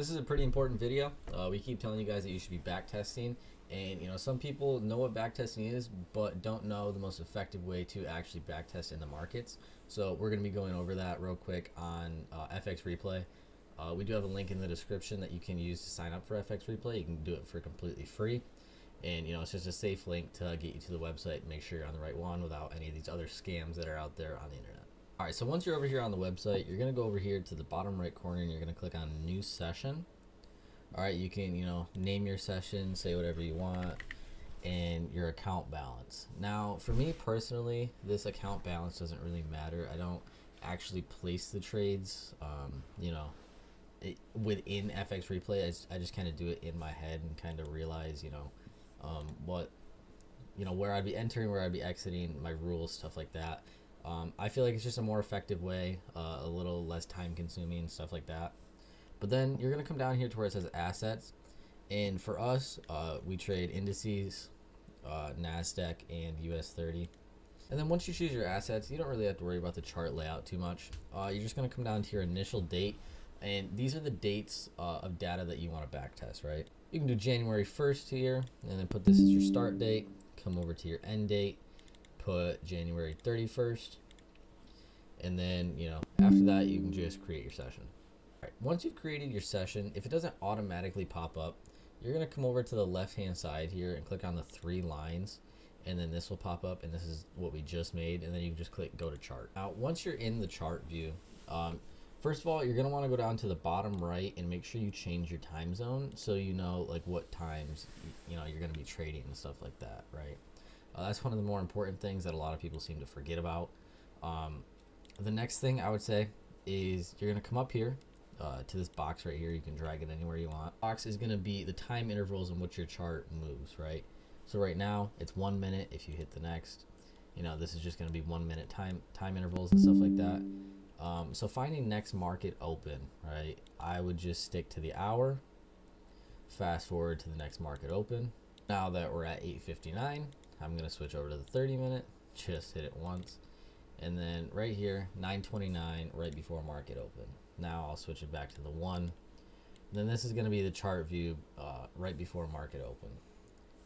This is a pretty important video. We keep telling you guys that you should be back testing, and some people know what back testing is, but don't know the most effective way to actually back test in the markets. So we're going to be going over that real quick on FX Replay. We do have a link in the description that you can use to sign up for FX Replay. You can do it for completely free, and it's just a safe link to get you to the website. Make sure you're on the right one without any of these other scams that are out there on the internet. All right, so once you're over here on the website, you're going to go over here to the bottom right corner and you're going to click on New Session. All right, you can, name your session, say whatever you want, and your account balance. Now, for me personally, this account balance doesn't really matter. I don't actually place the trades, within FX Replay. I just kind of do it in my head and kind of realize, where I'd be entering, where I'd be exiting, my rules, stuff like that. I feel like it's just a more effective way, a little less time consuming, stuff like that. But then you're going to come down here to where it says assets. And for us, we trade indices, NASDAQ, and US 30. And then once you choose your assets, you don't really have to worry about the chart layout too much. You're just going to come down to your initial date. And these are the dates of data that you want to backtest, right? You can do January 1st here, and then put this as your start date. Come over to your end date, put January 31st. And then, after that, you can just create your session. All right, once you've created your session, if it doesn't automatically pop up, you're going to come over to the left-hand side here and click on the 3 lines. And then this will pop up, and this is what we just made. And then you can just click Go to Chart. Now, once you're in the chart view, first of all, you're going to want to go down to the bottom right and make sure you change your time zone so you know like what times you're going to be trading and stuff like that, right? That's one of the more important things that a lot of people seem to forget about. The next thing I would say is you're going to come up here to this box right here. You can drag it anywhere you want. Box is going to be the time intervals in which your chart moves, right? So right now it's 1 minute. If you hit the next, this is just going to be 1 minute time intervals and stuff like that. So finding next market open, right? I would just stick to the hour, fast forward to the next market open. Now that we're at 8:59, I'm going to switch over to the 30 minute, just hit it once. And then right here, 9:29, right before market open. Now I'll switch it back to the 1. Then this is going to be the chart view right before market open.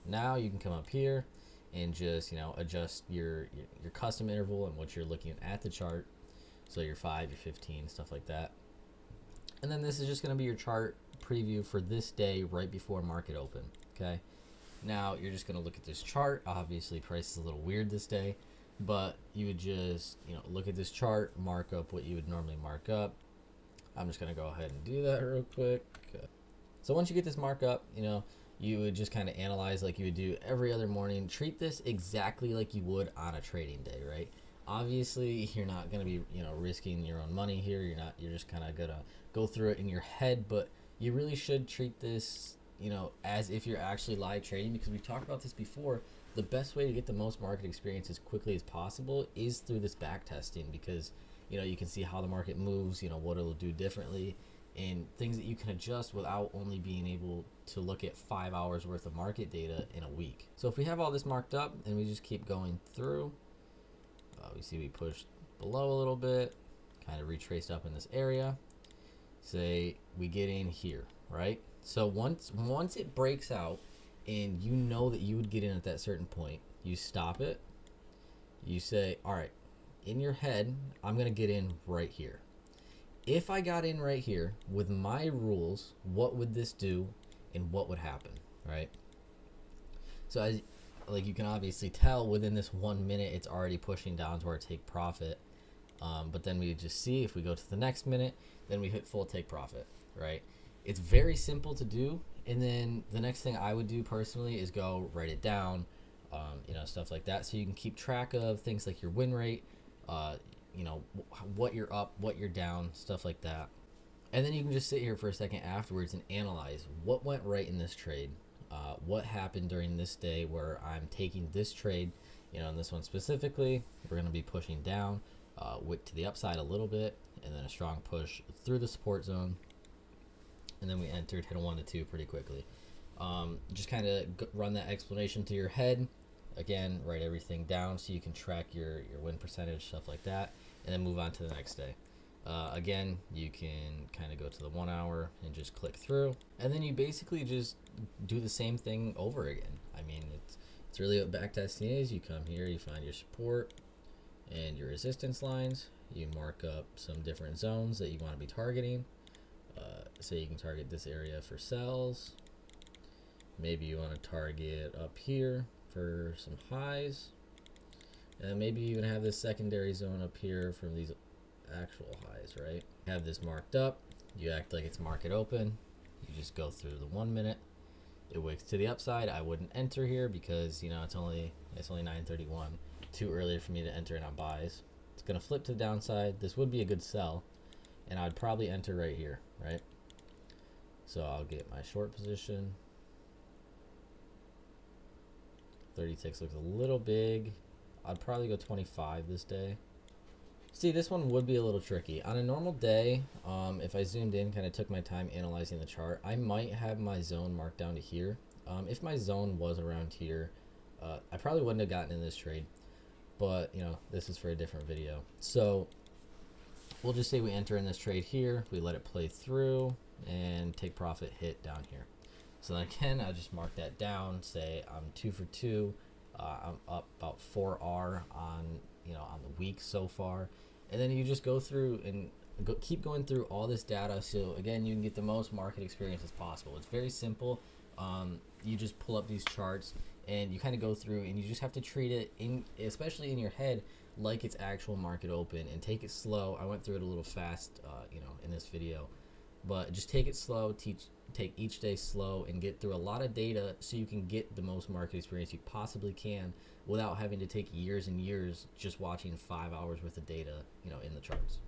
Now you can come up here and just, adjust your custom interval and what you're looking at the chart. So your 5, your 15, stuff like that. And then this is just going to be your chart preview for this day right before market open, okay? Now you're just going to look at this chart. Obviously price is a little weird this day, but you would just, look at this chart, mark up what you would normally mark up. I'm just going to go ahead and do that real quick. So once you get this markup, you would just kind of analyze like you would do every other morning. Treat this exactly like you would on a trading day, right? Obviously, you're not going to be, risking your own money here. You're just kind of going to go through it in your head, but you really should treat this, as if you're actually live trading, because we've talked about this before. The best way to get the most market experience as quickly as possible is through this back testing, because, you can see how the market moves, what it'll do differently, and things that you can adjust without only being able to look at 5 hours worth of market data in a week. So if we have all this marked up and we just keep going through, we see we pushed below a little bit, kind of retraced up in this area. Say we get in here, right? So once it breaks out and you know that you would get in at that certain point, you stop it. You say, all right, in your head, I'm going to get in right here. If I got in right here with my rules, what would this do and what would happen, right? So as you can obviously tell within this 1 minute, it's already pushing down to our take profit. But then we just see if we go to the next minute, then we hit full take profit, right? It's very simple to do. And then the next thing I would do personally is go write it down, stuff like that. So you can keep track of things like your win rate, what you're up, what you're down, stuff like that. And then you can just sit here for a second afterwards and analyze what went right in this trade. What happened during this day where I'm taking this trade, in this one specifically, we're going to be pushing down to the upside a little bit, and then a strong push through the support zone. And then we hit a 1 to 2 pretty quickly. Just kind of run that explanation to your head. Again, write everything down so you can track your win percentage, stuff like that, and then move on to the next day. Again, you can kind of go to the 1 hour and just click through, and then you basically just do the same thing over again. I mean, it's really what backtesting is. You come here, you find your support and your resistance lines. You mark up some different zones that you want to be targeting. So you can target this area for sells. Maybe you want to target up here for some highs. And maybe you even have this secondary zone up here from these actual highs, right? Have this marked up. You act like it's market open. You just go through the 1 minute. It wicks to the upside. I wouldn't enter here because, you know, it's only 9:31. Too early for me to enter in on buys. It's gonna flip to the downside. This would be a good sell, and I'd probably enter right here, right? So I'll get my short position. 30 ticks looks a little big. I'd probably go 25 this day. See, this one would be a little tricky. On a normal day, if I zoomed in, kind of took my time analyzing the chart, I might have my zone marked down to here. If my zone was around here, I probably wouldn't have gotten in this trade. But, you know, this is for a different video. So we'll just say we enter in this trade here. We let it play through and take profit hit down here. So then again, I'll just mark that down, say I'm 2 for 2. I'm up about 4R on, you know, on the week so far. And then you just go through and keep going through all this data. So again, you can get the most market experience as possible. It's very simple. You just pull up these charts and you kind of go through and you just have to treat it especially in your head, like it's actual market open, and take it slow. I went through it a little fast, you know, in this video, but just take it slow. Take each day slow and get through a lot of data so you can get the most market experience you possibly can without having to take years and years just watching 5 hours worth of data, you know, in the charts.